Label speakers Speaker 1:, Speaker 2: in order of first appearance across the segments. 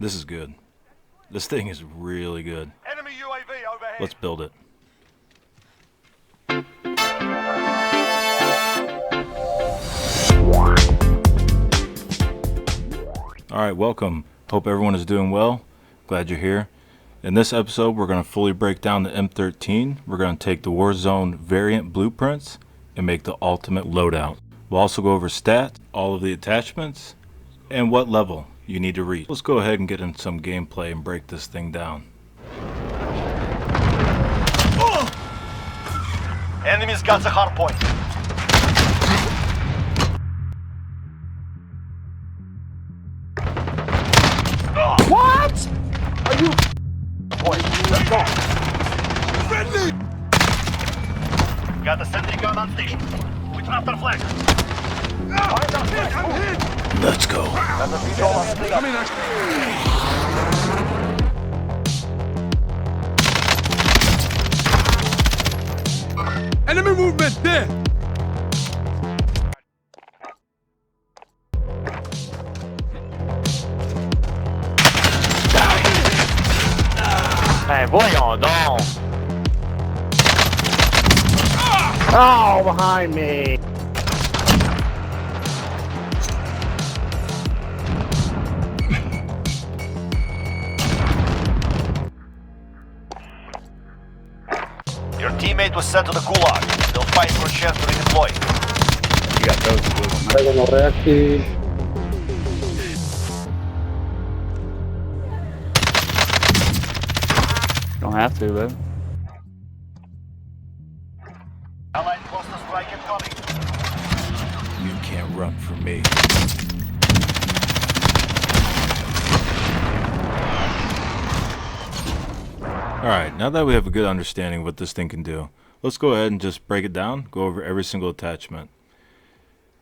Speaker 1: This is good. This thing is really good.
Speaker 2: Enemy UAV overhead.
Speaker 1: Let's build it. Alright, welcome. Hope everyone is doing well. Glad you're here. In this episode, we're going to fully break down the M13. We're going to take the Warzone variant blueprints and make the ultimate loadout. We'll also go over stats, all of the attachments, and what level you need to reach. Let's go ahead and get in some gameplay and break this thing down.
Speaker 2: Enemy's got the hard point.
Speaker 3: What? Are you?
Speaker 2: Point. Let's go.
Speaker 3: Friendly!
Speaker 2: Got the sentry gun on station. Which after flag?
Speaker 3: I'm hit!
Speaker 1: Let's go.
Speaker 2: Got the control on station.
Speaker 3: Come in, enemy movement there!
Speaker 4: Hey, voyons donc! Oh, behind me!
Speaker 2: Your teammate was sent to the gulag. They'll fight for a chance to redeploy.
Speaker 4: You got those. Don't have to, though.
Speaker 2: Allied cluster strike incoming.
Speaker 1: You can't run from me. Alright, now that we have a good understanding of what this thing can do, let's go ahead and just break it down, go over every single attachment.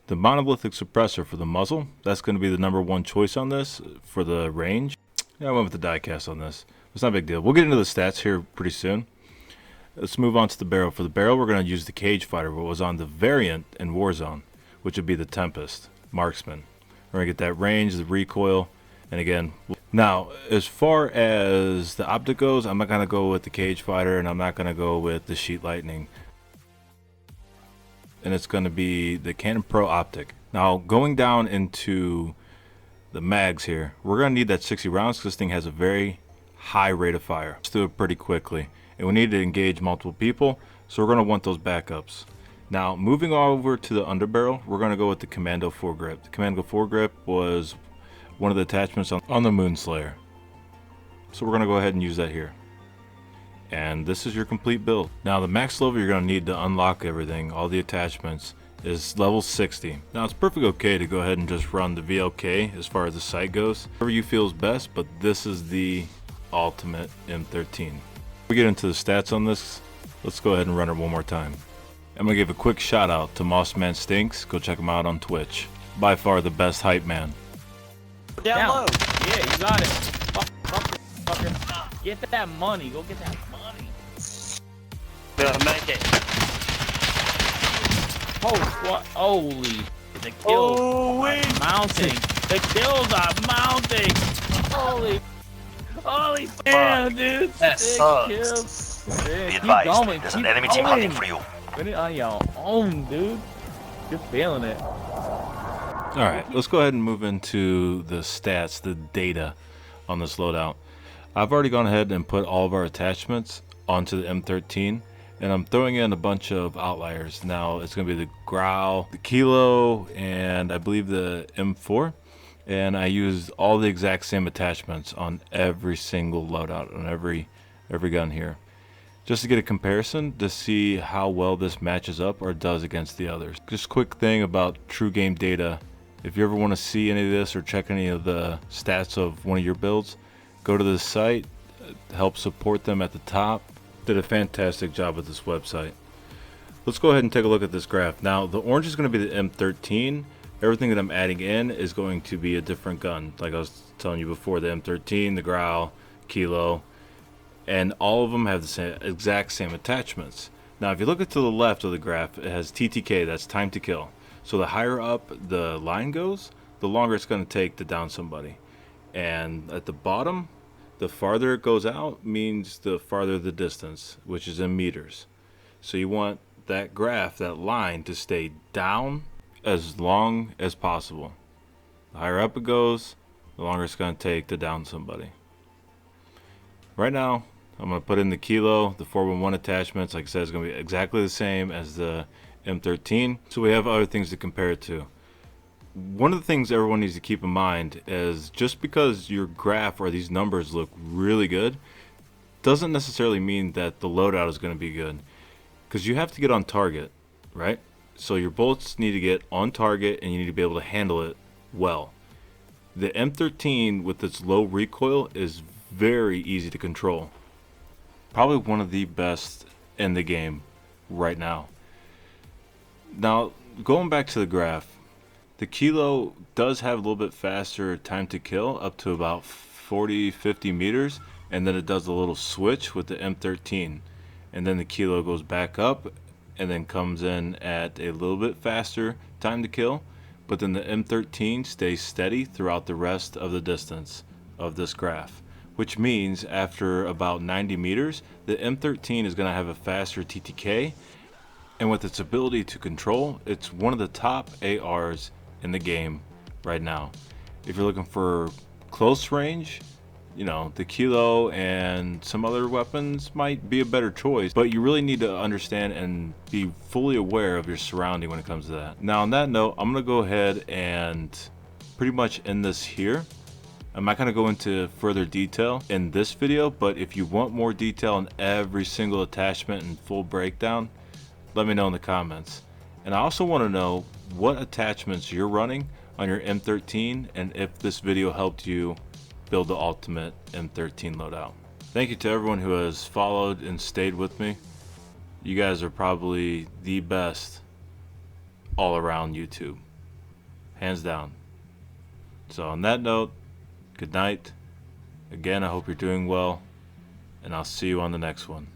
Speaker 1: The monolithic suppressor for the muzzle, that's going to be the #1 choice on this for the range. Yeah, I went with the diecast on this. It's not a big deal. We'll get into the stats here pretty soon. Let's move on to the barrel. For the barrel, we're going to use the cagefighter, what was on the variant in Warzone, which would be the Tempest Marksman. We're going to get that range, the recoil, and again, now as far as the optic goes, I'm not going to go with the cagefighter, and I'm not going to go with the Sheet Lightning. And it's going to be the Canon Pro optic. Now, going down into the mags here, we're going to need that 60 rounds because this thing has a very high rate of fire. Let's do it pretty quickly. And we need to engage multiple people, so we're going to want those backups. Now, moving over to the underbarrel, we're going to go with the Commando foregrip. The Commando foregrip was one of the attachments on the MUZZLE. So we're going to go ahead and use that here. And this is your complete build. Now, the max level you're going to need to unlock everything, all the attachments, is level 60. Now, it's perfectly okay to go ahead and just run the VLK as far as the sight goes. Whatever you feel is best, but this is the ultimate M13. Before we get into the stats on this, let's go ahead and run it one more time. I'm going to give a quick shout out to Mossman Stinks. Go check him out on Twitch. By far the best hype man.
Speaker 4: Down low. Yeah, you got it. Fucker. Get that money. Go get that money. Make it. Oh, what? Holy. The kills are mounting. The kills are mounting. Holy damn, dude.
Speaker 2: That sucks.
Speaker 4: Kills.
Speaker 2: Be advised, there's an enemy team hunting for you.
Speaker 4: Put it on your own, dude. You're feeling it.
Speaker 1: Alright, let's go ahead and move into the stats, the data on this loadout. I've already gone ahead and put all of our attachments onto the M13, and I'm throwing in a bunch of outliers. Now, it's going to be the Growl, the Kilo, and I believe the M4. And I used all the exact same attachments on every single loadout, on every gun here. Just to get a comparison to see how well this matches up or does against the others. Just a quick thing about true game data. If you ever want to see any of this or check any of the stats of one of your builds, go to this site, help support them at the top. Did a fantastic job with this website. Let's go ahead and take a look at this graph. Now, the orange is going to be the M13. Everything that I'm adding in is going to be a different gun. Like I was telling you before, the M13, the Growl, Kilo, and all of them have the exact same attachments. Now, if you look to the left of the graph, it has TTK, that's time to kill. So the higher up the line goes, the longer it's going to take to down somebody. And at the bottom, the farther it goes out means the farther the distance, which is in meters. So you want that graph, that line, to stay down as long as possible. The higher up it goes, the longer it's going to take to down somebody. Right now, I'm going to put in the kilo. The 411 attachments, like I said, is going to be exactly the same as the M13. So we have other things to compare it to. One of the things everyone needs to keep in mind is just because your graph or these numbers look really good doesn't necessarily mean that the loadout is going to be good. Because you have to get on target, right? So your bullets need to get on target and you need to be able to handle it well. The M13 with its low recoil is very easy to control. Probably one of the best in the game right now. Now, going back to the graph, the kilo does have a little bit faster time to kill, up to about 40-50 meters, and then it does a little switch with the M13. And then the kilo goes back up and then comes in at a little bit faster time to kill, but then the M13 stays steady throughout the rest of the distance of this graph, which means after about 90 meters, the M13 is going to have a faster TTK, and with its ability to control, it's one of the top ARs in the game right now. If you're looking for close range, you know, the kilo and some other weapons might be a better choice, but you really need to understand and be fully aware of your surrounding when it comes to that. Now, on that note, I'm going to go ahead and pretty much end this here. I'm not going to go into further detail in this video, but if you want more detail on every single attachment and full breakdown, let me know in the comments. And I also want to know what attachments you're running on your M13 and if this video helped you build the ultimate M13 loadout. Thank you to everyone who has followed and stayed with me. You guys are probably the best all around YouTube, hands down. So on that note, good night. Again, I hope you're doing well, and I'll see you on the next one.